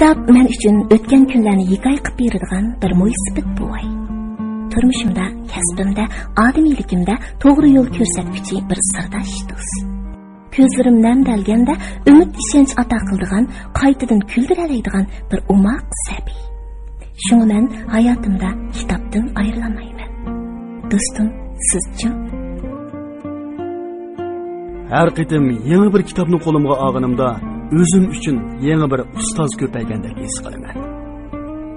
Kitap men uchun o'tgan kunlarni hikoya qilib beradigan bir mo'ysifat buvay. Turmushimda, kasbimda, odamiyligimda to'g'ri yo'l ko'rsatuvchi bir sirdosh do'st. Ko'zlarim namdalganda umid ishonch ato qiladigan, qaytadan kuldiradigan bir umoq sabiy. Shunga men hayotimda kitobdan ayrilmayman. Do'stim, sizchi? Har qitim yangi bir kitobni qo'limga olganimda o'zim uchun yangi bir ustoz ko'paygandek his qilaman.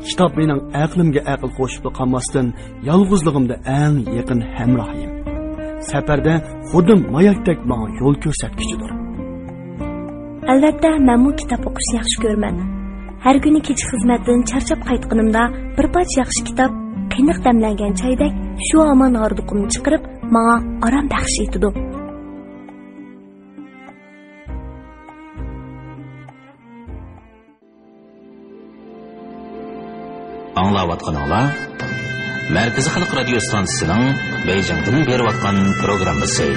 Kitob mening aqlimga aql qo'shib qolmasdan yolg'izligimda eng yaqin hamrohim. Safarda xudim mayakdek menga yo'l ko'rsatkichidir. Albatta, men bu kitob o'qishni yaxshi ko'raman. Har kuni kecha xizmatdan charchab qaytganimda bir parcha yaxshi kitob, qiynoq damlangan choydek shu omon orduqimni chiqarib, menga orom baxsh etdi. Anlayotganlar Merkezi Halk Radyo Stansiyasining Beijingdan berayotgan programmasi.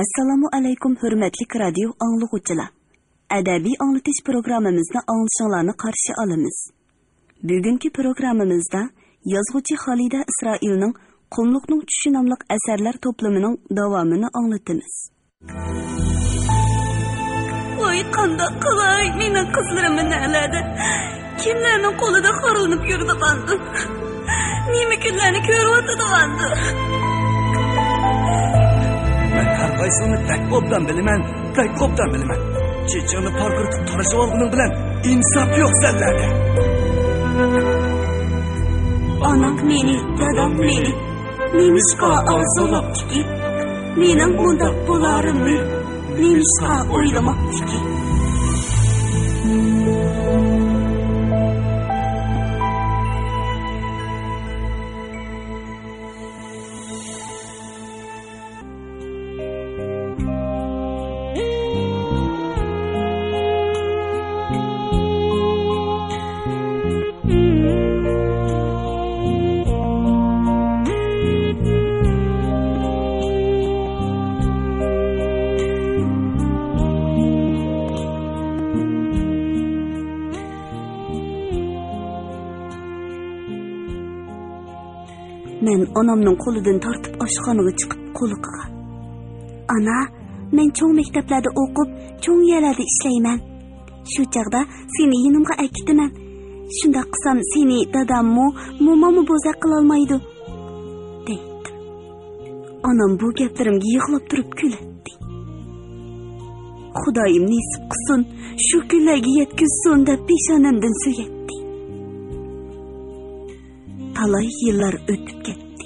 Assalomu alaykum hurmatli radio anglag'uvchilar. Adabiy anglatish programmamizni anglashinglarni qarshi olamiz. Bugungi programmamizda yozuvchi Xolida Isroilning Qumluqning tushi nomli asarlar to'plamining davomini anglatamiz. Oy qanda qilay, mening qizlarim naladi. Kimlarning qo'lida xo'rinib yurdi qandu. Nima kunlarni ko'ryapti qandu. Men har qaysini takobdan bilaman. Chechani parqirtib tarashib olganing bilan insof yo'q senlarda. Onam meni, dadam meni. Nemishqa arzulabdiki. Mening bunda bo'larimni nemishqa o'ylamoqdiki. Men onamning qo'lidan tortib oshxonaga chiqib qo'li qilgan. Ana, men cho'ng maktablarda o'qib, cho'ng yerlarda ishlayman. Shu chaqda seni yonimga akitaman. Shunda qilsam seni dadammi, mo'mammi bo'zaq qila olmaydi, deydi. Onam bu gaplarimga yig'lab turib kuladi. Xudoyim nasib qilsin, shu kunlarga yetkazsin deb peshonamdan so'yatdi. Talay yillar o'tib ketdi.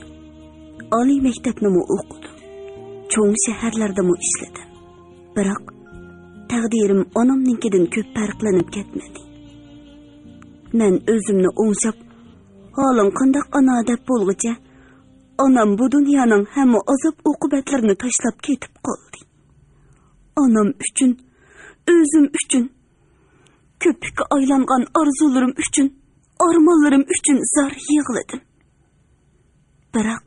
Oliy maktabni o'qidim. Cho'ng shaharlarda ishladim. Biroq taqdirim onamninkidan ko'p farqlanib ketmadi. Men o'zimni o'ngshab, holim qandoq ona deb bo'lguncha, onam bu dunyoning hamma azob oqibatlarini tashlab ketib qoldi. Onam uchun, o'zim uchun, ko'pikka aylangan orzularim uchun, armonlarim uchun zar yig'ladim. Biroq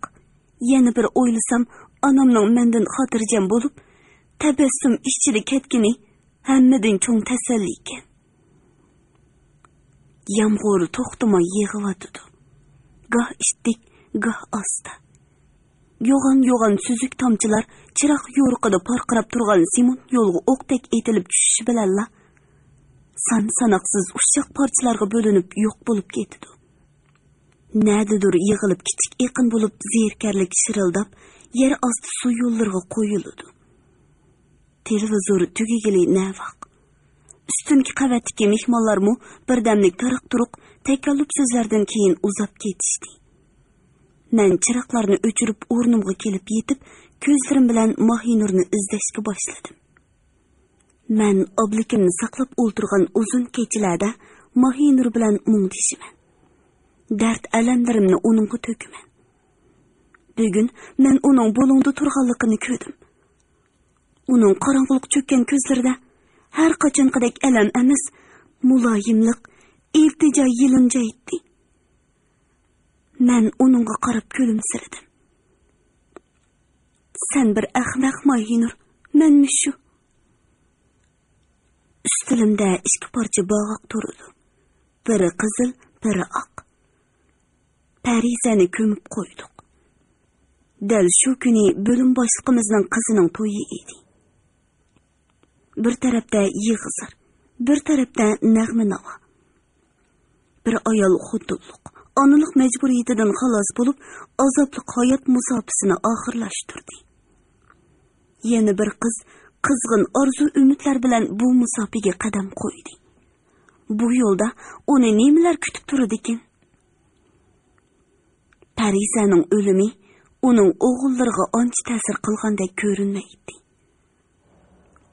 yana bir o'ylasam, onamning mendan xotirjam bo'lib, tabassum ichida ketgini hammadan cho'ng tasalli ekan. Yomg'ir to'xtamay yig'iyotdi. Goh ishtik, goh asta. Yo'g'on suzuk tomchilar chiroq yo'riqida parqirab turgan simon yo'lga o'qdek etilib tushishi bilanla sanoqsiz ushshaq parchalarga bo'linib yo'q bo'lib ketdi. Nadidir yig'ilib kichik yaqin bo'lib zerkarlik shirildab, yer osti suv yo'llariga qo'yildi. Televizor tugigili navaq. Ustunki qavatdagi mehmonlarmu birdamlik tariq-turuq takallub so'zlardan keyin uzab ketishdi. Men chiroqlarni o'chirib o'rnimga kelib yetib, ko'zlarim bilan Mohinurni izlashga boshladim. Men oblikimni saqlab o'ltirgan uzun kechalarda Mohinur bilan mungdishiman. Dard alamlarimni uningga to'kaman. Bugun men uning bo'lingda turganligini ko'rdim. Uning qorong'ulik cho'kkan ko'zlarida har qachonqidek alam emas, muloyimlik, iltijo yilinjaydi. Men uningga qarab kulimsiradim. Sen bir ahmaq Mohinur, menmi shu? Üstülimde 2 parça bağak durdu. Biri qizil, biri oq. Parizani ko'mib qo'ydik. Dal shu kuni bo'lim boshlig'imizning qizining to'yi edi. Bir tarafda yig'izir, bir tarafda nag'ma navo. Bir ayol xuddilik, onalik majburiyatidan xalos bo'lib, azobli hayot musofasini oxirlashtirdi. Yana bir qiz qizg'in orzu umidlar bilan bu musofiga qadam qo'ydi. Bu yo'lda uni nimalar kutib turadi ekan? Parizaning o'limi uning o'g'illariga ancha ta'sir qilgandek ko'rinmaydi.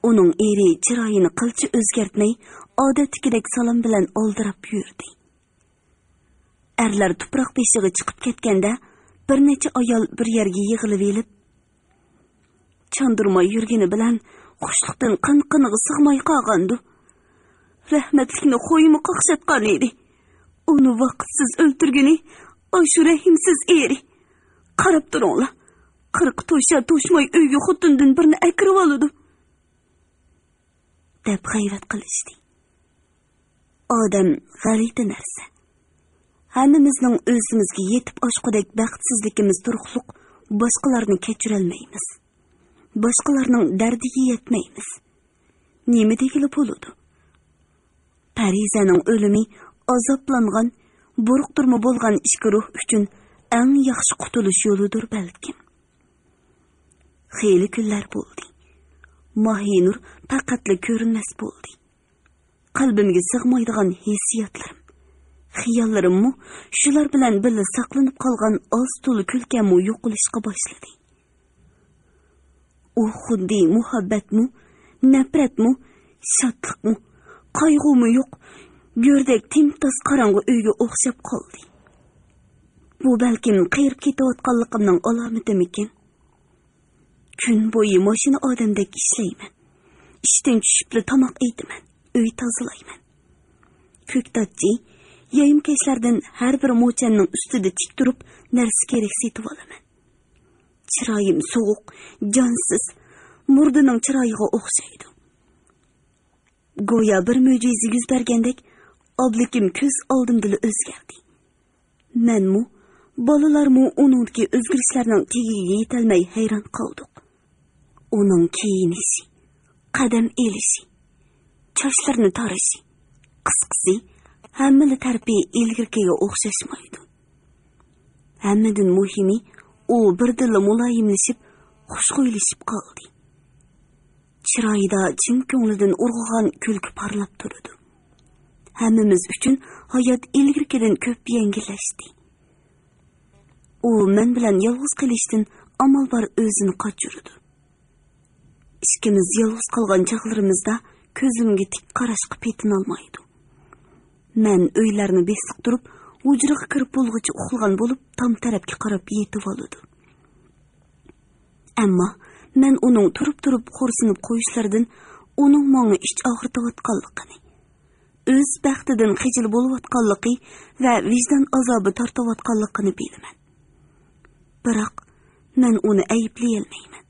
Uning eri chiroyini qilcha o'zgartmay, odatdagidek salom bilan oldirab yurdi. Erlar tuproq beshiga chiqib ketganda, bir necha ayol bir yerga yig'ilib elib, chandurmay yurgani bilan xushliqdan qin-qiniga sig'may qolgandi. Rahmatlikni qo'yimi qaqshatgan edi. Uni vaqtsiz o'ltirgani shu rahimsiz eri. Qarab turinglar. 40 to'shmay uyga xotindan birini akirib oldi. Deb g'ayrat qilishdi. Odam g'alati narsa. Hammamizning o'zimizga yetib oshqudek baxtsizligimiz turxliq boshqalarni kechirolmaymiz. Boshqalarning dardiga yetmaymiz. Nima degili bo'ladi? Parizaning o'limi azoblangan, bo'riqtirma bo'lgan ishqi ruh uchun eng yaxshi qutulish yo'lidir balkim. Xeyli kunlar bo'ldi. Mahinur faqatli ko'rinmas bo'ldi. Qalbimga sig'maydigan hissiyotlarim, xiyollarimmi shular bilan birga saqlanib qolgan oz to'li kulkammi yo'qolishga boshladi. U xuddi muhabbatmi, nafratmi, shodlikmi, qayg'umi yo'q, go'rdek timtos qorong'i uyga o'xshab qoldi. Bu balkim qiyirib ketayotganligimning alomatimikin? Kun bo'yi mashina odamdek ishlayman. Ishdan tushibli tomoq yeyman, uy tozalayman. Ko'ktatchi, yayimkashlardan har bir mo'channing ustida tik turib, narsa kerak setib olaman. Chiroyim sovuq, jonsiz, murdining chiroyiga o'xshaydi. Go'yo bir mo'jiza yuz bergandek, oblikim ko'z oldimda o'zgardi. Menmu, bolalarmu uningki o'zgarishlarning tagiga yetolmay hayron qoldik. Uning kiyinishi, qadam elishi, chochlarini tarashi, qisqasi, hammali tarbi ilgirkiga o'xshashmaydi. Hammadan muhimi, u birdilla muloyimlashib, xushxo'ylashib qoldi. Chiroyida chin ko'nglidan urg'an kulki parlab turdi. Hammamiz uchun hayot ilgirkidan ko'p yengillashdi. U men bilan yolg'iz qilishdan amal bar o'zini qochirdi. Ikkimiz yolg'iz qolgan chaqlarimizda ko'zimga tik qarashga petin olmaydi. Men uylarni besiq turib, hujraga kirib bo'lg'icha uxlagan bo'lib, tom tarafga qarab yetib oldi. Ammo men uning turib xo'rsinib qo'yishlaridan uning menga ich og'ritayotganligini, o'z baxtidan xijil bo'layotganligi va vijdon azobi tortayotganligini bilaman. Biroq men uni ayblay olmayman.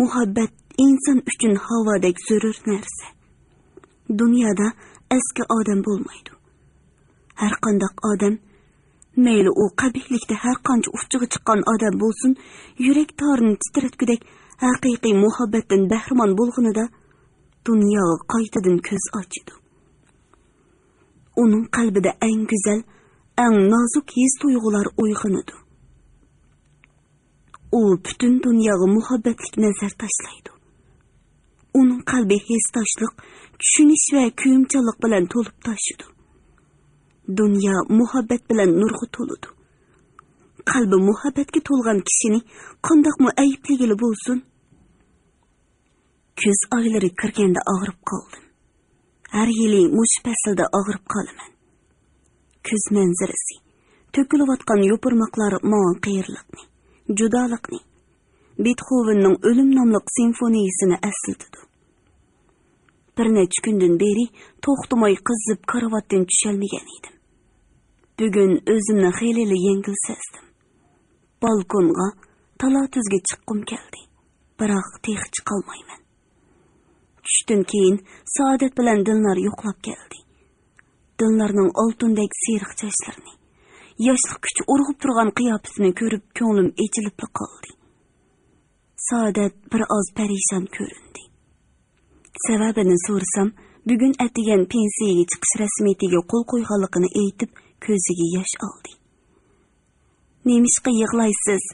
Muhabbat inson uchun havodek zarur narsa. Dunyoda eski odam bo'lmaydi. Har qanday odam, mayli u qabihlikda har qancha ufchiga chiqqan odam bo'lsin, yurak torini titratgudek haqiqiy muhabbatdan bahramon bo'lganida dunyoga qaytadan ko'z ochadi. Uning qalbida eng go'zal, eng nozik his-tuyg'ular uyg'onadi. U butun dunyoga muhabbatlik nazar tashlaydi. Uning qalbi his-toshliq, tushunish va kuyimchanlik bilan to'lib toshadi. Dunyo muhabbat bilan nurga to'ladi. Qalbi muhabbatga to'lgan kishini qandoqmi aybligili bo'lsin? Kuz oylari kirganda og'rib qoldim. Har yili mush faslda og'rib qolaman. Kuz manzarasi, to'kilayotgan yo'pirmoqlar menga qiyirliqni, judolikni, Beethovenning o'lim nomli simfoniyasini eslatdi. Bir necha kundan beri to'xtamay qizib karavotdan tushalmagan edim. Bugun o'zimni xeyli yengil sezdim. Balkonga, talatuzga chiqqim keldi. Biroq tex chiqolmayman. Tushdan keyin Saodat bilan Dilnar yo'qlab keldi. Dillarning oltindek siyriq sochlarini, yoshlik kuch urg'ib turgan qiyofasini ko'rib ko'nglim echilib qoldi. Saodat bir oz parishon ko'rindi. Sababini so'rasam, bugun atigan pensiyaga chiqish rasmiyatiga qo'l qo'yganligini aytib, ko'ziga yosh oldi. Nemishqa yig'laysiz?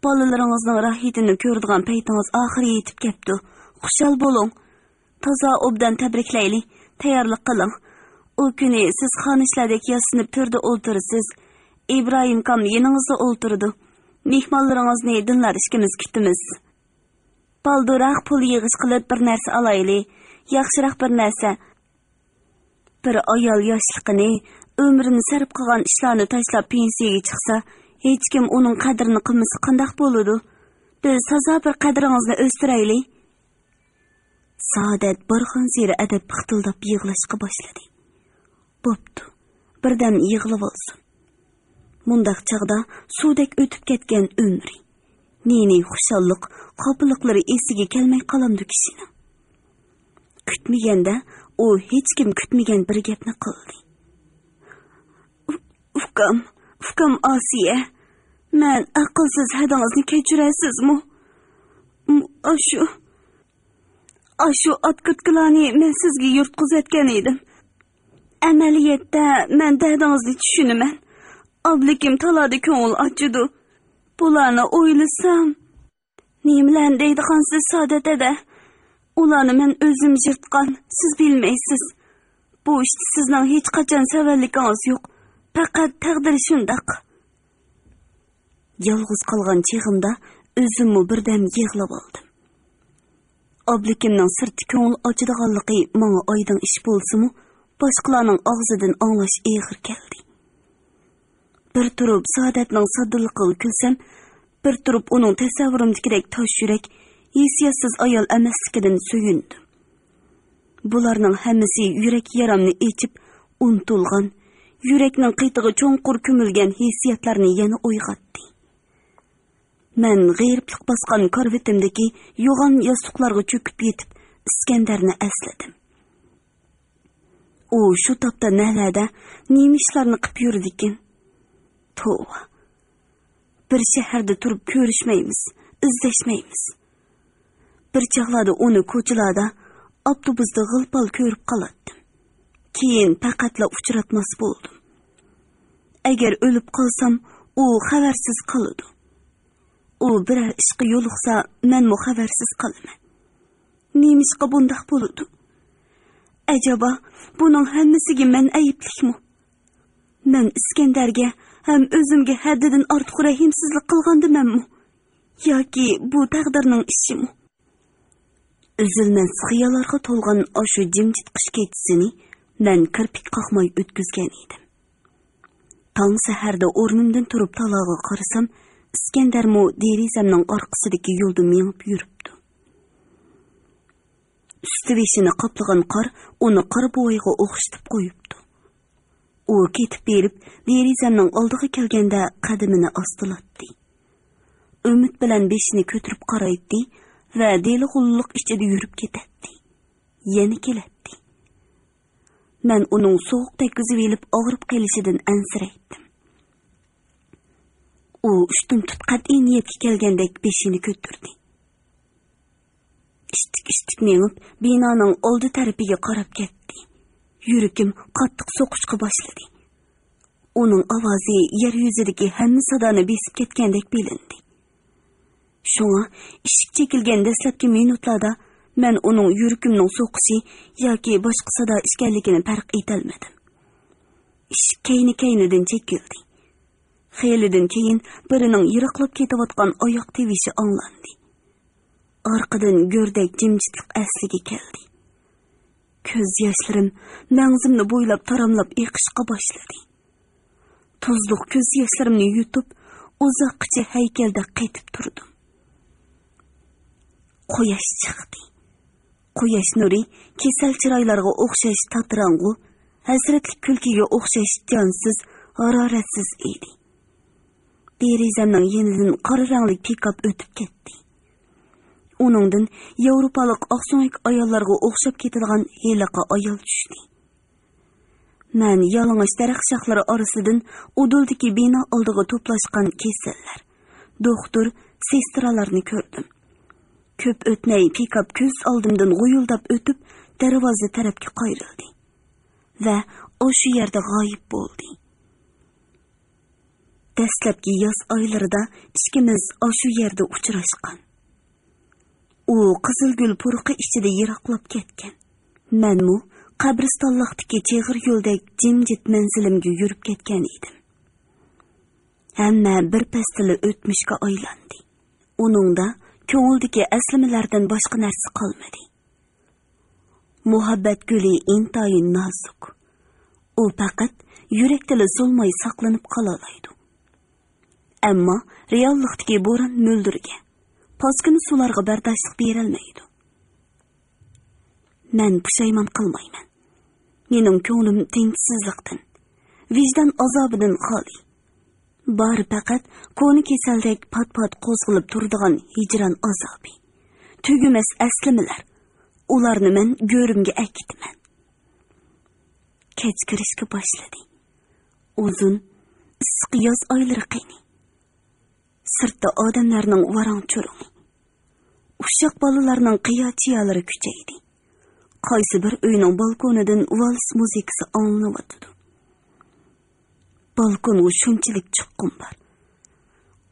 Bolalaringizning rohatini ko'radigan paytingiz oxiri yetib keldi. Xushal bo'ling. Toza obdan tabriklayli. Tayyorlik qiling. O kuni siz xonishlardek yasinib turdi o'ltirsiz. İbrahim kam yaningizda o'ltirdi. Mehmonlaringizni dinlar ishkimiz kutimiz. Balduroq pul yig'ish qilib bir narsa olayli. Yaxshiroq bir narsa. Bir ayol yoshligini, umrini sarf qilgan ishlarni tashlab pensiyaga chiqsa, hech kim uning qadrini qilmasa qanday bo'ladi? Biz toza bir qadringizni o'stirayli. Saodat barxon seri adab xittildab yig'lashga boshladi. Bo'pti. Birdan yig'lab olsin. Mundaq chaqda suvdek o'tib ketgan umri. Neni xushalliq, qobiliqlari esiga kelmay qolamdi kishini. Kutmaganda u hech kim kutmagan bir gapni qildi. Ufkam Asiya. Men aqlsiz hadingizni kechirasizmi? Ashu otkirtkilarni men sizga yurtqizayotgan edim. Amaliyotda men dadingizni tushunaman. Oblikim talada ko'ngil ochidi. Bularni o'ylasam, nimalar deydigansiz Saodat ada. Ularni men o'zim yirtgan, siz bilmaysiz. Bu ishda sizning hech qachon savalligingiz yo'q. Faqat taqdir shundaq. Yolg'iz qolgan chig'imda o'zimni birdan yig'lab oldim. Oblikimning sirti ko'ngil ochadiganligi menga oydin ish bo'lsa-mu, boshqalarning og'zidan anglash eg'ir keldi. Bir turib Saodatning soddiligiga kulsam, bir turib uning tasavvurimdagidek tosh yurak, hissiyatsiz ayol emasligidan suyundim. Bularning hammasi yurak yaramni echib, unutilgan, yurakning qiytig'i cho'nqur ko'milgan hissiyatlarni yana uyg'otdi. Men g'ayriblik bosgan korvetimdagi yo'g'on yostiqlarga cho'kib yetib, Iskandarni esladim. U shu topda nalarda nima ishlarni qilib yurdikin? Tova. Bir shaharda turib ko'rishmaymiz, izlashmaymiz. Bir chaqlarda uni ko'chalarda, avtobusda g'ilpal ko'rib qolatdim. Keyin faqatla uchratmas bo'ldim. Agar o'lib qolsam, u xabarsiz qoladi. U biror ishga yo'liqsa, men xabarsiz qolaman. Nemishqa bundaq bo'ladi? Acaba buning hammasiga men ayblikmi? Men Iskandarga ham o'zimga haddidan ortiq rahimsizlik qilgandimanmi? Yoki bu taqdirning ishimi? Üzülmez xiyallarga to'lgan oshu jimjit qish kechisini men kirpik qoqmay o'tkazgan edim. Tong saharda o'rnimdan turib talog'iga qarasam, Iskandarmo derizamning orqasidagi yo'lda menib yuribdi. Usti beshini qoplagan qor uni qor bo'yiga o'xshatib qo'yibdi. U ketib berib, derizamning oldiga kelganda qadamini ostilatdi. Umid bilan beshini ko'tarib qaraydi va deli-g'ulliq ichida yurib ketadi. Yana keladi. Men uning sovuq tekizib elib og'rib kelishidan ansiraydim. U ushtum tutqat'i niyatga kelgandek beshini ko'tardi. Ishtik menib binoning oldi tarafiga qarab ketdi. Yuragim qattiq so'qishga boshladi. Uning ovozi yer yuzidagi hamma sadoni besib ketgandek bilindi. Shunga eshik chekilgan dastlabki minutlarda men uning yuragimning so'qishi yoki boshqa sado ishkanligini farq etolmadim. Eshik kayni-kaynidan chekildi. Xeylidan keyin birining yiroqlab ketayotgan oyoq tevishi anglandi. Orqadan go'rdak jimjitlik asliga keldi. Ko'z yoshlarim mag'zimni bo'ylab taramlab eqishga boshladi. Tuzliq ko'z yoshlarimni yutib, uzoqcha haykalda qaytib turdim. Quyosh chiqdi. Quyosh nuri kesal chiroylarga o'xshash tatrang'u, hasratli kulkiga o'xshash jonsiz, haroratsiz edi. Derizamning yenidan qora rangli pikap o'tib ketdi. Onundan Yevropalik oqso'nglik ayollarga o'xshab ketadigan heliqa ayol tushdi. Men yalang'och daraxt shoxlari orasidan uduldagi bino oldiga to'plashgan kasallar, doktor, sestralarni ko'rdim. Ko'p o'tmay pikap ko'z oldimdan g'uyuldab o'tib, darvoza tarafga qayrildi va o'sha yerda g'oyib bo'ldi. Dastlabki yoz oylarida ikkimiz o'sha yerda uchrashgan. U qizilgul purqi ichida yiroqlab ketgan. Menmu qabristonlikdagi cheg'ir yo'ldek jimjit manzilimga yurib ketgan edim. Hamma bir pastili o'tmishga aylandi. Uningda ko'ngildagi aslamalardan boshqa narsa qolmadi. Muhabbat guli intayin nozik. U faqat yurakdagi so'lmay saqlanib qolalaydi. Ammo reallikdagi bo'ron mo'ldirga, paskin sularga bardoshlik berilmaydi. Men pushaymon qilmayman. Mening ko'nglim tinchsizlikdan, vijdon azobidan xoli. Bari faqat ko'ni kasaldek pat-pat qo'zg'ilib turadigan hijron azobi. Tugumas aslimilar. Ularni men go'rimga akitman. Kech kirishga boshladi. Uzun, issiq yoz oylari qiyni. Sirtda odamlarning varang-churungi. Uşaq balalarning qiyachiyalari kuchaydi. Qaysi bir uyning balkonidan vals muzikasi anglanadi. Balkonga shunchalik chiqqim bor.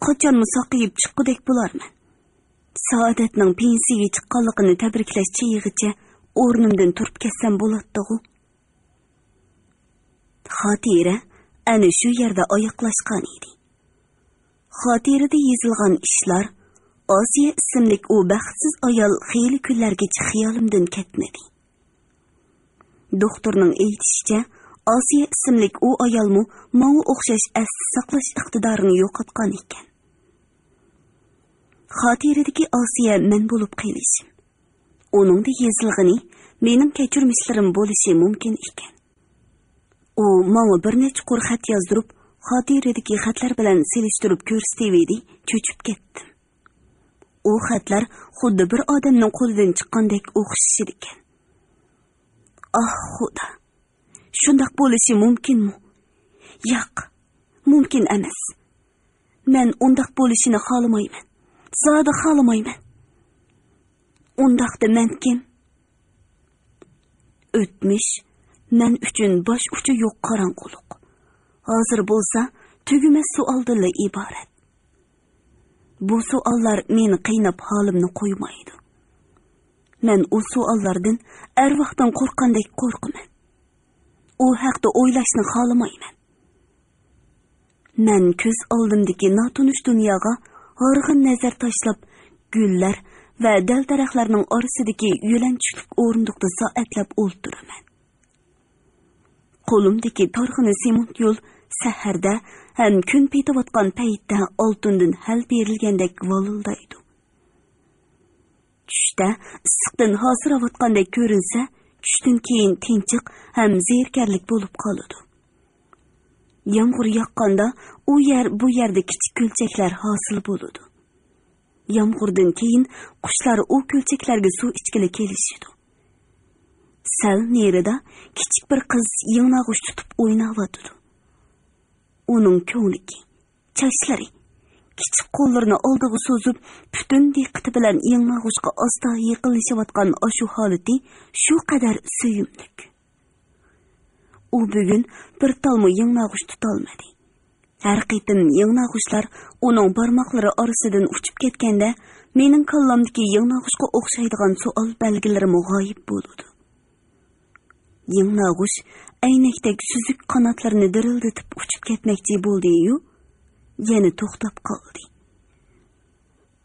Qachon musaqiyib chiqqudek bo'larman. Saodatning pensiyaga chiqqanligini tabriklash chiyig'icha o'rnimdan turib ketsam bo'ladi-ku. Xotira ana shu yerda oyoqlashgan edi. Xotirada yozilgan ishlar Osiya ismli u baxtsiz ayol xeyli kunlargacha xiyolimdan ketmadi. Doktorning aytishicha, Osiya ismli u ayolmu menga o'xshash asli saqlash iqtidorini yo'qotgan ekan. Xotiradagi Osiya men bo'lib qolishim. Uningda yozilgani mening kechirmishlarim bo'lishi mumkin ekan. U menga bir necha qor xat yozdirib, xotiradagi xatlar bilan selishtirib ko'rsatdi, cho'chib ketdim. U xatlar xuddi bir odamning qo'lidan chiqqandek o'xshashi ekan. Ah, Xudo. Shundoq bo'lishi mumkinmi? Yo'q, mumkin emas. Men undoq bo'lishini xohlamayman. Zoda xohlamayman. Undoqda men kim? O'tmish men uchun bosh uchi yo'q qorong'uliq. Hozir bo'lsa, tugumas savollar iborat. Bu savollar meni qiynab holimni qo'ymaydi. Men u savollardan arvohdan qo'rqqandek qo'rqaman. U haqda o'ylashni xohlamayman. Men ko'z oldimdagi notanish dunyoga horg'in nazar tashlab, gullar va dal-daraxtlarning orasidagi yo'lanchlik o'rindiqda soatlab o'ltiraman. Qo'limdagi torg'ini sement yo'l saharda ham kun petayotgan paytda oltindan hal berilgandek volildaydi. Tushda issiqdan hosirayotgandek ko'rinsa, tushdan keyin tinchiq ham zerkarlik bo'lib qoladi. Yomg'ir yoqqanda u yer bu yerda kichik ko'lchaklar hosil bo'ladi. Yomg'irdan keyin qushlar u ko'lchaklarga suv ichgili kelishadi. Sal nerida kichik bir qiz yong'og'ich tutib o'ynayotdi. Uning ko'ngligi, chachlari, kichik qo'llarini oldiga so'zib, butun diqqati bilan yong'og'ichga asta yaqinlashayotgan shu holati shu qadar suyimlik. U bugun bir talmo yong'og'ich tutolmadi. Har qitim yong'og'ichlar uning barmoqlari orasidan uchib ketganda, mening kallamdagi yong'og'ichga o'xshaydigan savol belgilari g'oyib bo'ldi. Yong'og'ich aynakdek suzuk qanotlarini dirildatib uchib ketmoqchi bo'ldi-yu, yana to'xtab qoldi.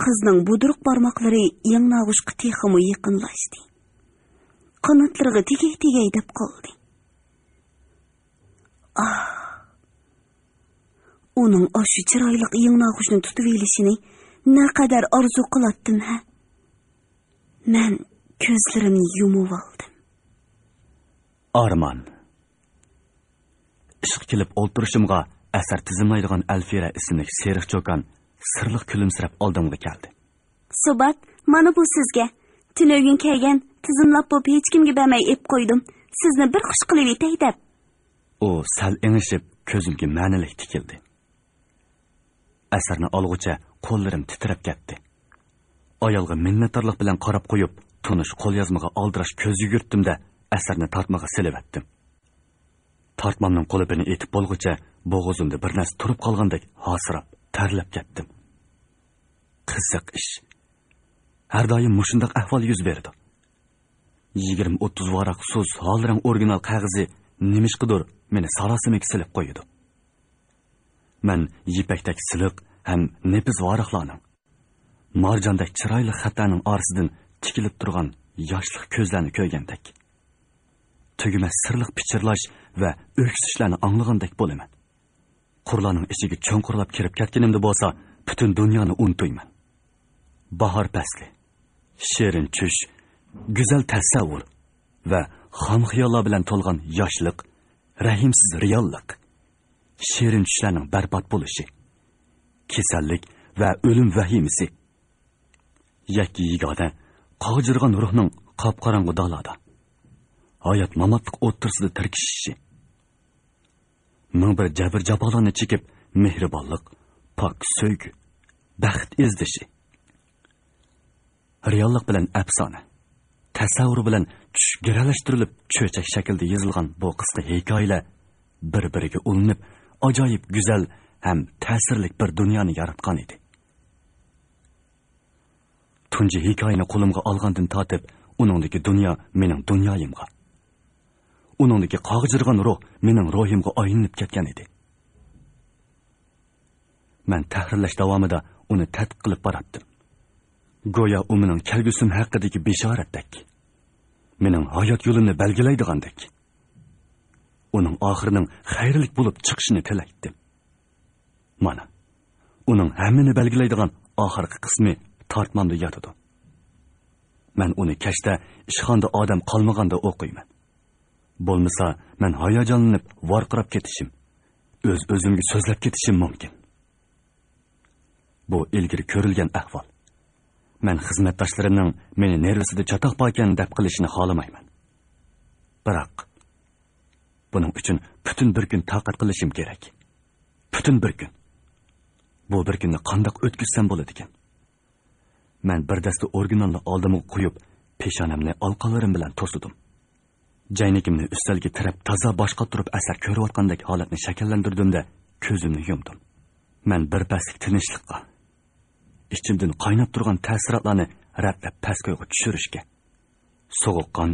Qizning budruq barmoqlari yong'og'ichga texmi yaqinlashdi. Qanotlariga tegay deb qoldi. Ah! Uning oshu chiroyli yong'og'ichni tutib olishini naqadar orzu qilatdim ha. Men ko'zlarimni yumib oldim. Arman. Ishq kelib o'ltirishimga asar tizimlaydigan Alfira ismli seriq cho'kan sirliq kulimsirab oldimga keldi. Subat, mana bu sizga. Tünögün kelgan, tizimlab bo'p hech kimga bermay ep qo'ydim. Sizni bir xush qilib etay deb. O sal engishib, ko'zimga ma'nilik tikildi. Asarni olg'ucha qo'llarim titrab ketdi. Ayolga minnatdorlik bilan qarab qo'yib, tunish qo'lyozmaga aldirash ko'z yugurtdim-da, asarni tartmaga silib Tartmamning qo'libini etib bo'lg'ucha bo'g'izimda bir narsa turib qolgandek hasirab, tarlab ketdim. Qiziq ish. Har doim mushundaq ahvol yuz berdi. 20-30 varaq so'z holrang original qog'ozi nimishqidir meni sarosimaga silib qo'ydi. Men yipakdek siliq ham nepiz varaqlarning marjondek chiroyli xatlarning orasidan tikilib turgan yoshli ko'zlarni ko'rgandek, tugumas sirliq pichirlash va o'ksishlarni anglagandek bo'laman. Qurlarning ichiga cho'nqurlab kirib ketganimda bo'lsa, butun dunyoni unutmayman. Bahor fasli, shirin tush, go'zal tasavvur va xom xiyollar bilan to'lgan yoshlik, rahimsiz reallik, shirin tushlarning barbod bo'lishi, kasallik va o'lim vahimasi, yakki yigada qojirgan ruhning qop-qorong'u dalada hayot mamotlik o'ttirsida tirkishishi, ming bir jabr jafolarni chekib mehribonlik, pok sevgi, baxt izdishi, reallik bilan afsona, tasavvur bilan tush giralashtirilib cho'chak shaklda yozilgan bu qisqa hikoyalar bir-biriga ulinib, ajoyib go'zal ham ta'sirli bir dunyoni yaratgan edi. Tunji hikoyani qo'limga olgandan tortib, uningdagi dunyo mening dunyoyimga, uningdagi qog'jirgan ruh mening ruhimga aylanib ketgan edi. Men tahrirlash davomida uni tadqiq qilib boratdim. Go'yo u mening kelgusim haqidagi bishoratdek, mening hayot yo'limni belgilaydigandek, uning oxirining xayrlik bo'lib chiqishini tilaydim. Mana, uning hammani belgilaydigan oxirgi qismi tortmamda yotadi. Men uni kashda ishxonda odam qolmaganda o'qiyman. Bo'lmasa, men hayajonlanib, varqirab ketishim, o'z-o'zimga so'zlab ketishim mumkin. Bu ilgari ko'rilgan ahvol. Men xizmatdoshlarimning meni nervisida chatoq bo'lgan deb qilishini xohlamayman. Biroq buning uchun butun bir kun taqat qilishim kerak. Butun bir kun. Bu bir kunni qandoq o'tkazsam bo'ladi ekan? Men bir dasta originalni oldimga qo'yib, peshonamni olqalarim bilan to'sidim. Jaynigimni ustalga tirab, toza boshqa turib asar ko'rayotgandek holatni shakllantirdim-da, ko'zimni yumdim. Men bir paslik tinchlikqa, ichimdan qaynab turgan ta'sirotlarni ratlab pastga tushirishga, sovuqqon,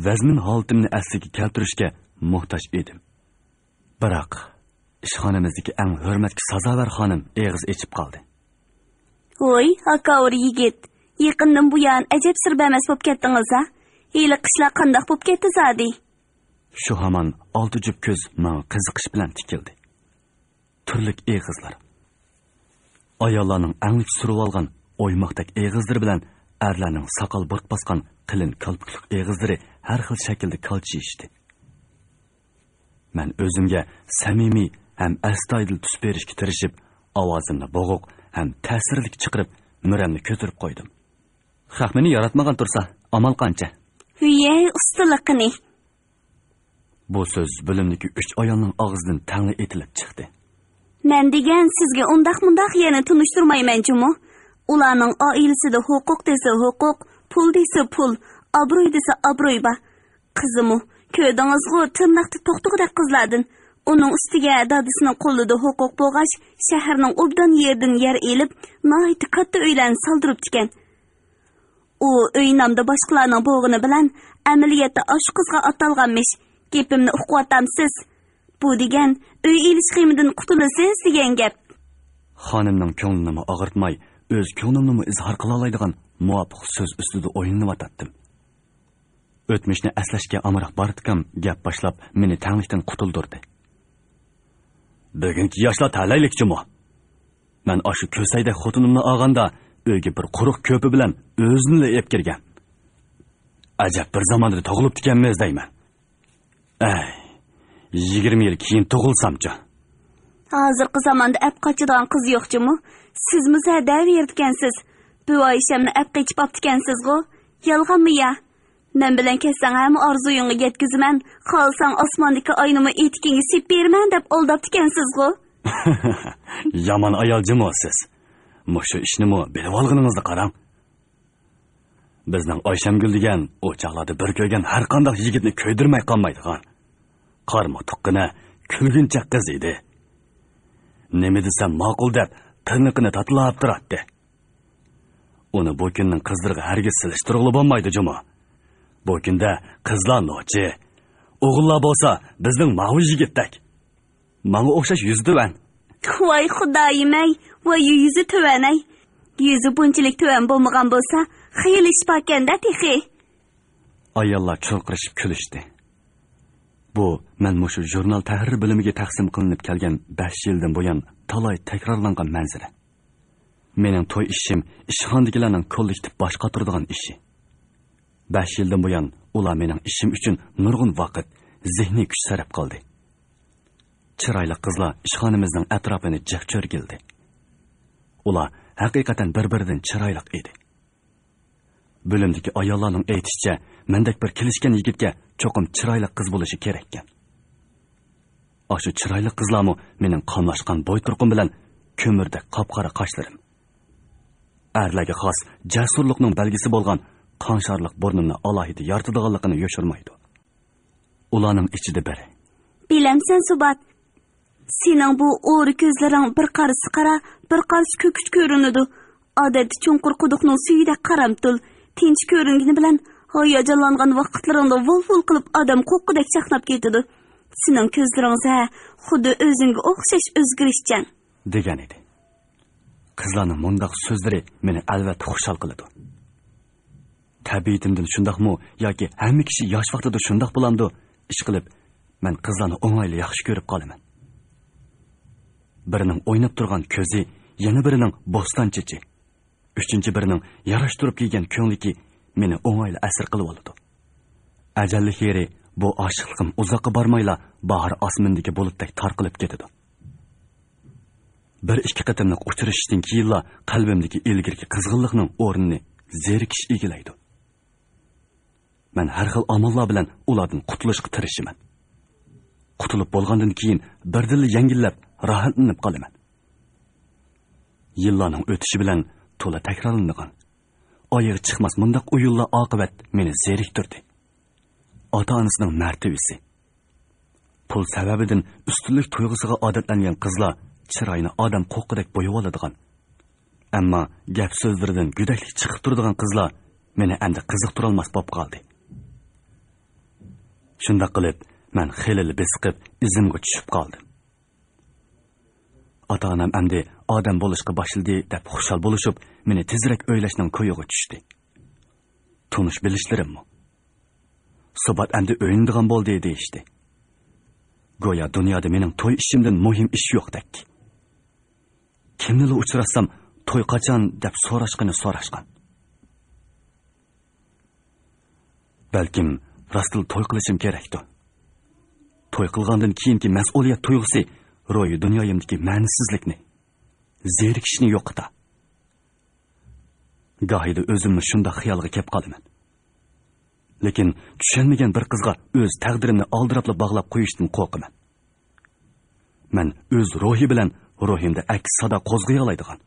vazmin holatimni asliga keltirishga muhtoj edim. Biroq ishxonamizdagi eng hurmatga sazovor xonim eg'iz echib qoldi. Voy, akavur yigit, yaqindan bu yan ajab sir bermas bo'lib ketdingiz-a? Hili qishlar qandoq bo'lib ketdi zodi? Shu hamon olti jup ko'z menga qiziqish bilan tikildi. Turlik eg'izlar, ayollarning anglik surib olgan o'ymoqdek eg'izlari bilan erlarning soqol burq bosgan qilin kalpuklik eg'izlari har xil shaklda kalchishdi. Men o'zimga samimiy ham astoydil tus berishga tirishib, ovozimni bo'g'iq ham ta'sirli chiqarib, muramni ko'tarib qo'ydim. Xahmini yaratmagan tursa, amal qancha? Uyey, ustaliqini. Bu so'z bilimdagi 3 ayolning og'zidan tangli etilib chiqdi. Men degan sizga undaq-mundaq yana tunishtirmayman-jumu. Ularning oilasida huquq desa huquq, pul desa pul, obro'y desa obro'y ba. Qizimu, ko'rdingizmi, tirnoqda to'qtiqdek qizlardan. Uning ustiga dadisining qo'lida huquq bo'g'ash, shaharning obdan yerdan yer elib, noyati katta uylarni soldirib ekan. U uy nomda boshqalarning bo'g'ini bilan amaliyotda osh qizga atalganmish. Gapimni uqatamsiz. Bu degan uy ilishqimidan qutulasiz degan gap. Xonimning ko'nglini og'irtmay, o'z ko'nglimni izhor qila oladigan muvofiq so'z ustida o'yinib o'tatdim. O'tmishni aslashga amroq bortkam gap boshlab meni tanglikdan qutuldirdi. Bugungi yoshlar talaylikchimi? Men oshu ko'sayda xotinimni olganda uyga bir quruq ko'pi bilan o'zini ep kirgan. Ajab bir zamonda tug'ilib tikanmiz deyman. Ay, 20 yil keyin tug'ilsamcha. Hozirgi zamonda ap qochadigan qiz yo'qchimi? Sizmi sadar yertgansiz. bu Ayşemni ap qechib optikansiz-ku. Yolg'onmi ya? Men bilan kelsang ham orzuyingga yetkizman. Qolsang osmondagi oynimi etikingga sep berman deb aldaptikansiz-ku. Yaman ayolcimi siz? Mushu ishni-mu bilib olganingizni qarang. Bizning Ayşemgül degan o chaqlarda bir ko'rgan har qanday yigitni ko'ydirmay qolmaydigan. Qarma tuqqina kulguncha qiz edi. Nima desam ma'qul deb tirniqini tatlab turardi. Uni bu kunning qizlariga hargiz silishtirg'ili bo'lmaydi juma. Bu kunda qizlar nochi, o'g'illar bo'lsa bizning ma'vi yigitdak. Menga o'xshash yuzdivan. Voy xudoyim-ey, voy yuzi tuvanay. Yuzi bunchalik tuvan bo'lmagan bo'lsa, xiyli ishpakanda texi. Ayollar cho'qirishib kulishdi. Bu men mushu jurnal tahrir bilimiga taqsim qilinib kelgan 5 yildan buyon talay takrorlangan manzara. Mening to'y ishim ishxonadagilarning kollektiv bosh qotiradigan ishi. 5 yildan buyon ular mening ishim uchun nurg'un vaqt, zehniy kuch sarf qildi. Chiroyli qizlar ishxonamizning atrofini jaqcho'rgildi. Ular haqiqatan bir-biridan chiroyli edi. Bo'limdagi ayollarning aytishicha, mendek bir kelishgan yigitga cho'qim chiroyli qiz bo'lishi kerak ekan. Shu chiroyli qizlarmi mening qonlashgan bo'y turqim bilan ko'mirdek qop-qora qoshlarim. Erlarga xos jasurlikning belgisi bo'lgan qonsharliq burnimni alohida yortadiganligini yo'shirmaydi. Ularning ichida biri. Bilamsan Subat, sening bu o'ri ko'zlaring bir qarisi qara, bir qarisi ko'kut ko'rinadi. Odatda chunqur quduqning suyida qaramtul, tinch ko'ringani bilan hayajonlangan vaqtlaringda vol-vol qilib odam qo'qqidek chaqnab ketadi. Sening ko'zlaringsa xuddi o'zingga o'xshash o'zgarishchan degan edi. Qizlarning mundaq so'zlari meni albatta xushal qiladi. Tabiatimdan shundaqmi yoki hamma kishi yosh vaqtida shundaq bo'lamdi? Ish qilib, men qizlarni o'ng'ayli yaxshi ko'rib qolaman. Birining o'ynab turgan ko'zi, yana birining bo'stonchichi, uchinchi birining yarashtirib kiygan ko'ngliki meni o'ng'ayli asir qilib oladi. Ajallik yeri bu oshiqligim uzoqqa bormayla bahor osmondagi bulutdek tarqalib ketadi. Bir ikki qatimliq uchrashishdan keyinla qalbimdagi ilgirki qizg'inlikning o'rnini zerikish egallaydi. Men har xil amallar bilan ulardan qutulishga tirishiman. Qutulib bo'lgandan keyin birdilla yengillab rohatlanib qolaman. Yillarning o'tishi bilan to'la takrorlangan. Oyog'i chiqmas mundaq o'yinlar oqibat meni zeriktirdi. Ota-onasining martabasi, pul sababidan ustunlik tuyg'usiga odatlangan qizlar chiroyini odam qo'qqidek bo'yab oladigan. Ammo gap so'zlaridan gudaklik chiqib turadigan qizlar meni endi qiziqtira olmas bo'lib qoldi. Shunda qilib, men xilil besiqib izimga tushib qoldim. Ota-onam endi odam bo'lishga boshladi deb xushal bo'lishib, meni tezroq o'ylashning ko'yiga tushdi. Tunish bilishlarimmi? Subat endi o'yindigan bo'ldi deyishdi. Go'yo dunyoda mening to'y ishimdan muhim ish yo'qdek. Kimni uchrasam to'y qachon deb so'rashgan. Balkim rostl to'y qilishim kerakdi. To'y qilgandan keyingi mas'uliyat tuyg'usi ro'yi dunyoyimdagi ma'nisizlikni, zerikishni yo'qota. Gohida o'zimni shunda xiyolga kelib qolaman. Lekin tushunmagan bir qizga o'z taqdirimni aldirab bog'lab qo'yishdan qo'rqaman. Men o'z ruhi bilan ruhimda aks sada qo'zg'ay oladigan,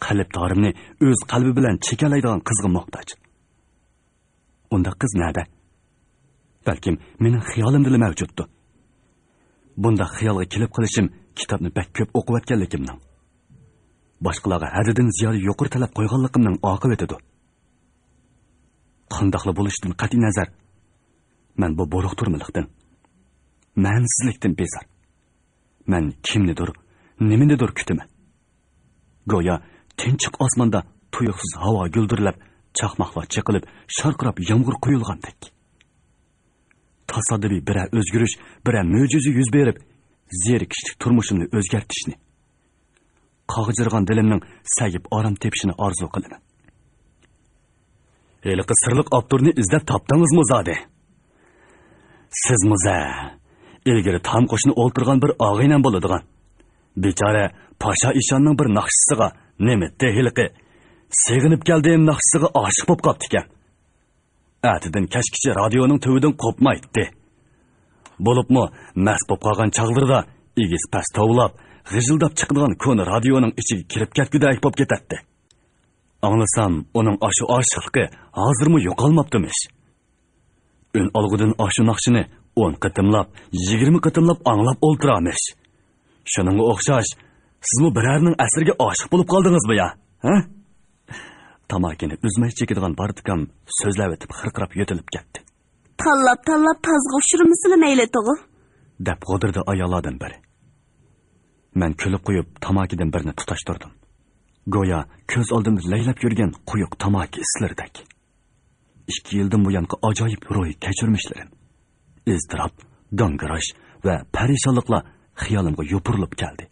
qalb torimni o'z qalbi bilan chekalaydigan qizga muhtoj. Unda qiz nada? Balkim mening xiyolimda mavjuddi. Bunda xiyolga kelib qilishim kitobni bak ko'p o'qib o'tganligimning, boshqalarga haddidan ziyodi yuqori talab qo'yganligimning oqibatidir. Qandaqli bo'lishdan qat'iy nazar, men bu bo'ruq turmalikdan, ma'nisizlikdan bezor. Men kimnidir, nimanidir kutaman. Go'yo tinchiq osmonda tuyuqsiz havo guldirlab, chaqmoqlar chiqilib, sharqirab yomg'ir quyilgandek. Tasodifiy bir o'zgarish, bir mo'jiza yuz berib, zerikishlik turmushimni o'zgartishni, qog'jirgan dilimning sagib orom tepishini orzu qilaman. Eliqi sirliq avtorni izlab topdingizmi zodi? Siz muza, ilgari tam qo'shni o'ltirgan bir og'aynam bo'ladigan. Bechora Pasha ishonning bir naqshisiga nemitdi hiliqi. Seginib keldim naqshisiga oshiq bo'lib qopti ekan. Atidan kashkicha radioning tuvidan qopmaydi. Bo'libmi, mast bo'lib qolgan chaqlarida egiz past tovlab, g'ijildab chiqadigan koni radioning ichiga kirib ketgudek bo'lib ketadi. Anglasam, uning ashu oshiqligi hozirmi yo'qolmabdimish. Un olg'idan ashu naqshini 10 qitimlab, 20 qitimlab anglab o'ltiramish. Shuningga o'xshash, sizmi birarning asriga oshiq bo'lib qoldingizmi ya? Ha? Tamakini uzmay chekadigan bartikam so'zlab etib xirqirab yo'tilib ketdi. Tanlab tazg'a ushurmisizlar mayli to'g'ri? Deb g'odirdi ayollardan biri. Men kulib qo'yib tamakidan birini tutashtirdim. Go'yo ko'z oldimda laylab yurgan quyuq tamaki islardek. 2 yildan buyon ajoyib ro'y kechirmishlarim. İztirab, gangirash va parishonliklar xiyolimga yopirilib keldi.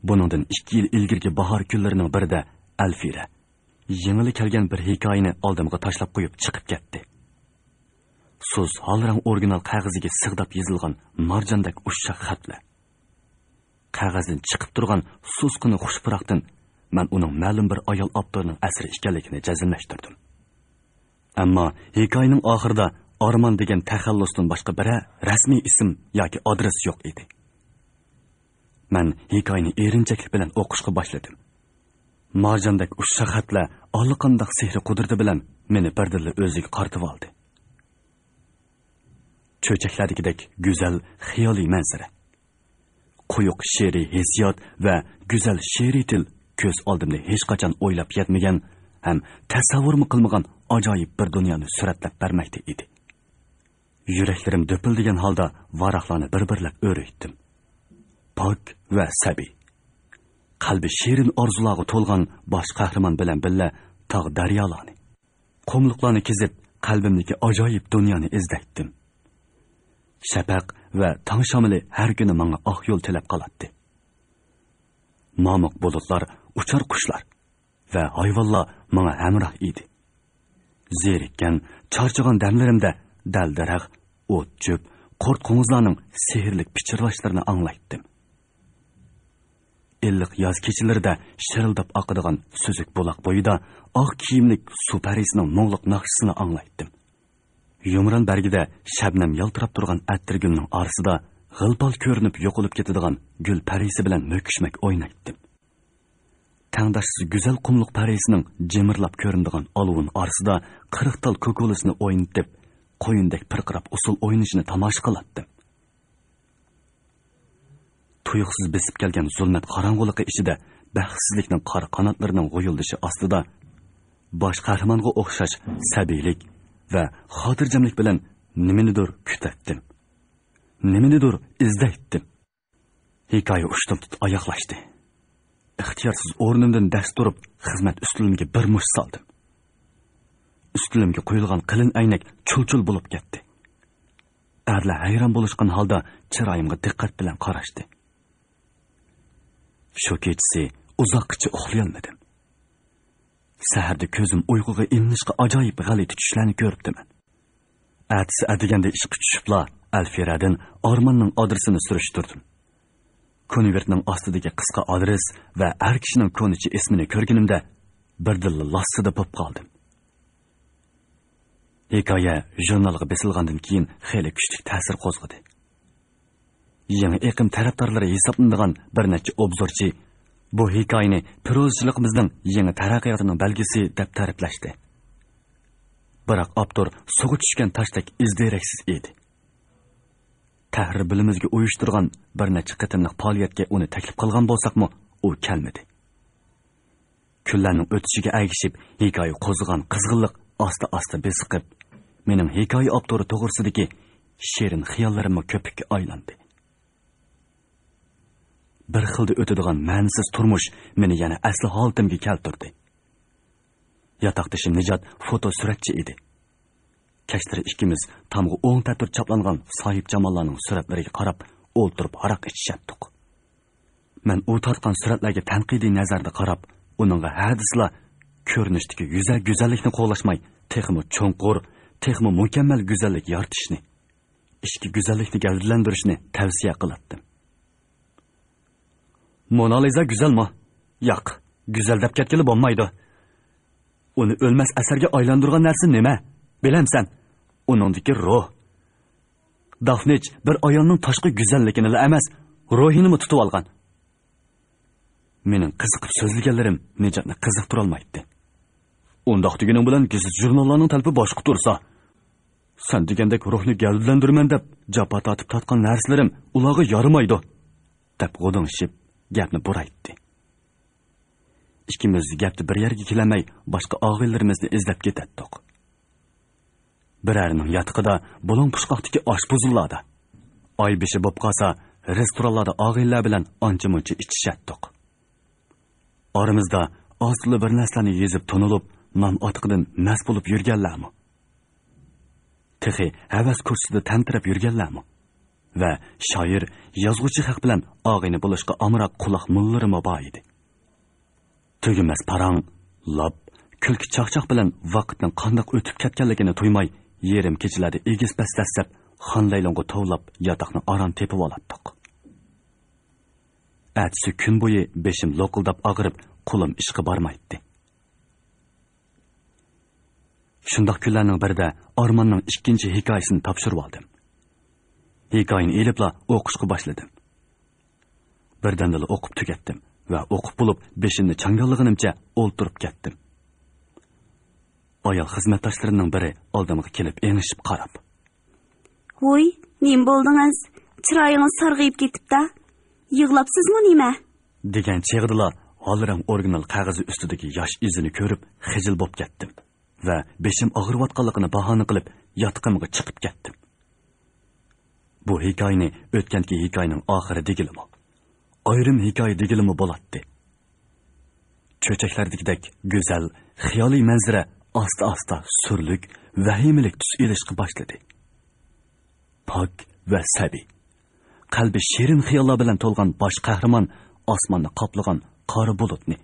Buningdan 2 yil ilgirgi bahor kunlarining birida Alfira yengili kelgan bir hikoyani oldimga tashlab qo'yib chiqib ketdi. So'z holrang original qog'oziga sig'dab yozilgan marjandek ushshaq xatlar. Qog'ozdan chiqib turgan so'zqini xushpuroqdan men uning ma'lum bir ayol avtorining asri ekanligini jazmlashtirdim. Ammo hikoyaning oxirida Arman degan taxallusdan boshqa bir rasmiy ism yoki adres yo'q edi. Men hikoyani erinchaklik bilan o'qishga boshladim. Marjandek ushshaq xatlar allaqanday sehri qudrati bilan meni birdilla o'ziga qartib oldi. Cho'chaklardagidek go'zal xiyoliy manzara, quyuq she'riy hissiyot va go'zal she'riy til ko'z oldimda hech qachon o'ylab yetmagan ham tasavvurmi qilmagan ajoyib bir dunyoni suratlab bermoqda edi. Yuraklarim do'pildigan holda varaqlarni bir-birlab o'raytdim. Pok va sabiy, qalbi shirin orzularga to'lgan bosh qahramon bilan billa tog' daryolarni, qumliqlarni kezib qalbimdagi ajoyib dunyoni izlaydim. Shafaq va tong shamili har kuni menga oq yo'l tilab qolatdi. Momiq bulutlar, uchar qushlar va hayvonlar menga hamroh edi. Zerikkan, charchagan damlarimda daldaraq, o't cho'p, qurt qo'ng'izlarning sehrli pichirlashlarini anglaydim. Illiq yoz kechalarida shirildab oqadigan suzuk buloq bo'yida oq kiyimlik suv parisining mo'ng'liq naqshisini anglaydim. Yumron bargida shabnam yaltirab turgan attirgulning orasida g'ilpal ko'rinib yo'qolib ketadigan gul parisi bilan mo'kishmak o'ynaydim. Tangdashsiz go'zal qumliq parisining jimirlab ko'rinadigan oluvin orasida 40 tal kokolisini o'ynatib, qo'yindek pirqirab usul o'ynashini tomosha qilatdim. Tuyuqsiz besib kelgan zulmat qorong'uligi ichida baxtsizlikning qora qanotlarining g'o'yildishi ostida bosh qahramonga o'xshash sabiylik va xotirjamlik bilan nimanidir kutatdim. Nimanidir izlaydim. Hikoya ushtum tut oyoqlashdi. Ixtiyorsiz o'rnimdan dast turib, xizmat ustulimga bir mush soldim. Ustulimga qo'yilgan qalin aynak chul-chul bo'lib ketdi. Arlar hayron bo'lishgan holda chiroyimga diqqat bilan qarashdi. Shu kechasi uzoqcha uxlay olmadim. Saharda ko'zim uyquga ilinishga ajoyib g'alati tushlarni ko'ribdim. Atisi adiganda ishqi tushibla Alfiradan Armanning adresini surishtirdim. Konvertning ostidagi qisqa adres va har kishining konichi ismini ko'rganimda birdilla lassida bo'lib qoldim. Hikoya jurnalga besilgandan keyin xeyli kuchli ta'sir qo'zg'adi. Yangi iqlim tarafdorlari hisoblanadigan bir necha obzorchi bu hikoyani prozchiligimizning yangi taraqqiyotining belgisi deb ta'riflashdi. Biroq avtor suvga tushgan tashdek izdiraksiz edi. Tahrir bilimimizga uyushtirgan bir necha qitimliq faoliyatga uni taklif qilgan bo'lsakmi, u kelmadi. Kunlarning o'tishiga agishib, hikoya qo'zg'agan qizg'inlik asta-asta besiqib, mening hikoya avtori to'g'risidagi shirin xiyollarimga ko'pikka aylandi. Bir xilda o'tadigan ma'nisiz turmush meni yana asli holatimga keltirdi. Yotoqdashim Nijot foto suratchi edi. Kechtirib ikkimiz tamg'i o'ng tatur chaplangan sohib jamollarning suratlariga qarab o'ltirib aroq ichishatdik. Men u tortgan suratlarga tanqidiy nazarda qarab, uningga hadisla ko'rinishdagi yuzak go'zallikni qo'llashmay, texmi cho'nqur, texmi mukammal go'zallik yaratishni, ichki go'zallikni gavdalantirishni tavsiya qilatdim. Mona Lisa go'zalmi? Yo'q, güzel deb ketgili bo'lmaydi. Uni o'lmas asarga aylantirgan narsa nima? Bilamsan, uningdagi ruh. Dafnich bir ayolning tashqi go'zalligini emas, ruhini tutib olgan. Mening qiziqib so'zlaganlarim Nejatni qiziqtira olmaydi. Undaq deganing bilan gazet jurnallarning talbi boshqa tursa, sen degandek ruhni gavdalantirman deb japa tatib tatgan narslarim ularga yaramaydi, deb g'odingishib gapni buraytdi. Ikkimiz gapni bir yerga kelamay boshqa og'illarimizni izlab ketatdik. Birarining yatiqida bulon pushqoqdagi oshpuzullarda, oy beshi bo'lib qolsa, restoranlarda og'illar bilan ancha-muncha ichishatdik. Aramizda asli bir narsani yezib tonilib, non otiqidan mas bo'lib yurganlarmi? Texi havas kursida tantirab yurganlarmi? Va shoir, yozuvchi haq bilan og'ini bo'lishga amroq quloq mullarimi bor edi. Tugimas parang, lab, kulki chaqchaq bilan vaqtning qandoq o'tib ketganligini to'ymay, yerim kechalarda egiz pastasab, xonlaylonga tovlab, yotoqni aron tepib olatdik. Atsi kun bo'yi beshim loqildab og'rib, qo'lim ishga bormaydi. Shundoq kunlarning birida Armonning ikkinchi hikoyasini topshirib oldim. Hikoyani elibla o'qishga boshladim. Birdaniga o'qib tugatdim va o'qib bo'lib beshimni changallig'imcha o'ltirib ketdim. Ayol xizmatdoshlarining biri oldimga kelib engishib qarab, "Voy, nim bo'ldingiz? Chiroyingiz sarg'ayib ketibdi. Yig'labsizmi nima?" degan cheg'dila holiram original qog'ozi ustidagi yosh izini ko'rib xijil bo'lib ketdim va beshim og'riyotganligini bahona qilib yotqimga chiqib ketdim. Bu hikoyani o'tganki hikoyaning oxiri degilimi, ayrim hikoya degilimi bo'ladi. Cho'chaklardagidek go'zal, xiyoliy manzara asta-asta surlik, vahimalik tus elishga boshladi. Pok va sabiy, qalbi shirin xiyollar bilan to'lgan bosh qahramon osmonni qoplagan qora bulutni,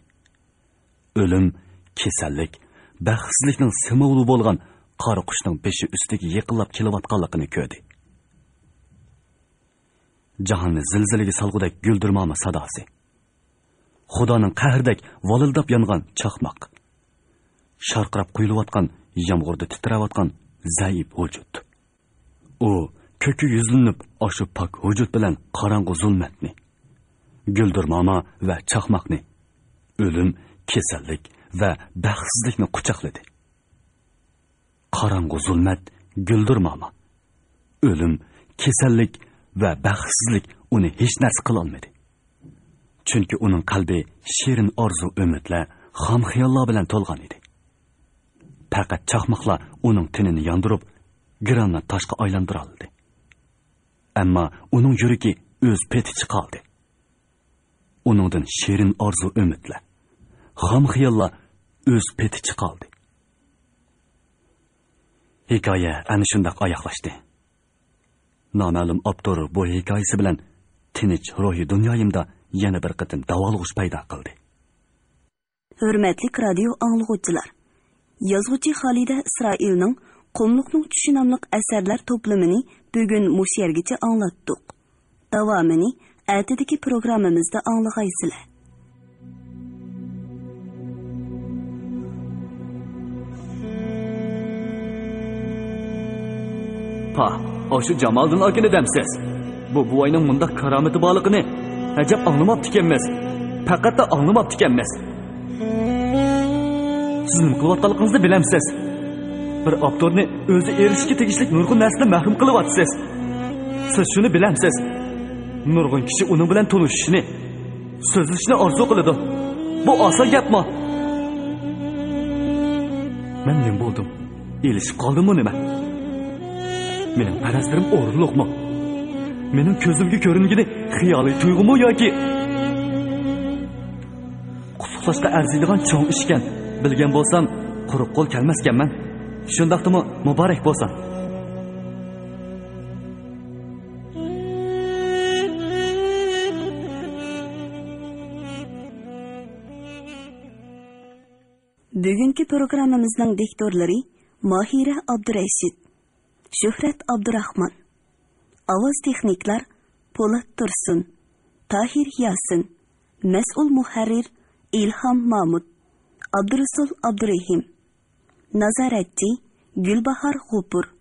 o'lim, kasallik, baxtsizlikning simvoli bo'lgan qora qushning beshi ustiga yiqilib kelayotganligini ko'rdi. Jahonni zilzilaga salg'udek guldirmama sadosi, Xudoning qahrdek volildab yongan chaqmoq, sharqirab quyilayotgan yomg'irda titrayotgan zaif vujud. U ko'ki yuzlanib oshu pok vujud bilan qorong'u zulmatni, guldirmama va chaqmoqni, o'lim, kasallik va baxtsizlikni quchoqladi. Qorong'u zulmat, guldirmama, o'lim, kasallik va baxtsizlik uni hech narsa qila olmadi. Chunki uning qalbi shirin orzu umidlar, xom xiyollar bilan to'lgan edi. Faqat chaqmoqlar uning tinini yondirib, granni toshga aylantira oldi. Ammo uning yuragi o'z petichi qoldi. Uningdan shirin orzu umidlar, xom xiyollar o'z petichi qoldi. Hikoya ana shundoq oyoqlashdi. Noma'lum avtor bu hikoyasi bilan tinch ruhiy dunyoyimda yana bir qatim davolg'ish paydo qildi. Hurmatli radio anglag'uvchilar, yozuvchi Xolida Isroilning Qumliqning tushi nomli asarlar to'plamini bugun mush yergacha anglatdik. Davomini ertadagi programmamizda anglag'aysizlar. Pa, o'sha Jamoliddin akini demsiz. Bu buvayning mundaq karomati borligini ajab anglamabdi ekanmiz. Faqat da anglamabdi ekanmiz. Siz nima qilayotganligingizni bilamsiz. Bir avtorni o'zi erishishga tegishli nurg'un narsadan mahrum qilyapsiz. Siz shuni bilamsiz. Nurg'un kishi uning bilan tanishishni, so'zlashni orzu qiladi. Bu oson gapmi? Men nima bo'ldim? Elishib qoldimmi nima? Mening farazlarim o'rinliqmi? Mening ko'zimga ko'ringani xiyoliy tuyg'umi yoki qusuqlashga arziydigan cho'ng ishkan? Bilgan bo'lsam, quruq qo'l kelmaskanman. Shundaqdimi muborak bo'lsin. Bugungi programmamizning diktorlari Mahira Abdurashid, Shuhrat Abdurahmon, ovoz texniklar Po'lat Tursun, Tahir Yasin, mas'ul muharrir İlham Mahmud, Abdurrasul Abdurrahim, nazoratchi Gulbahor G'upur,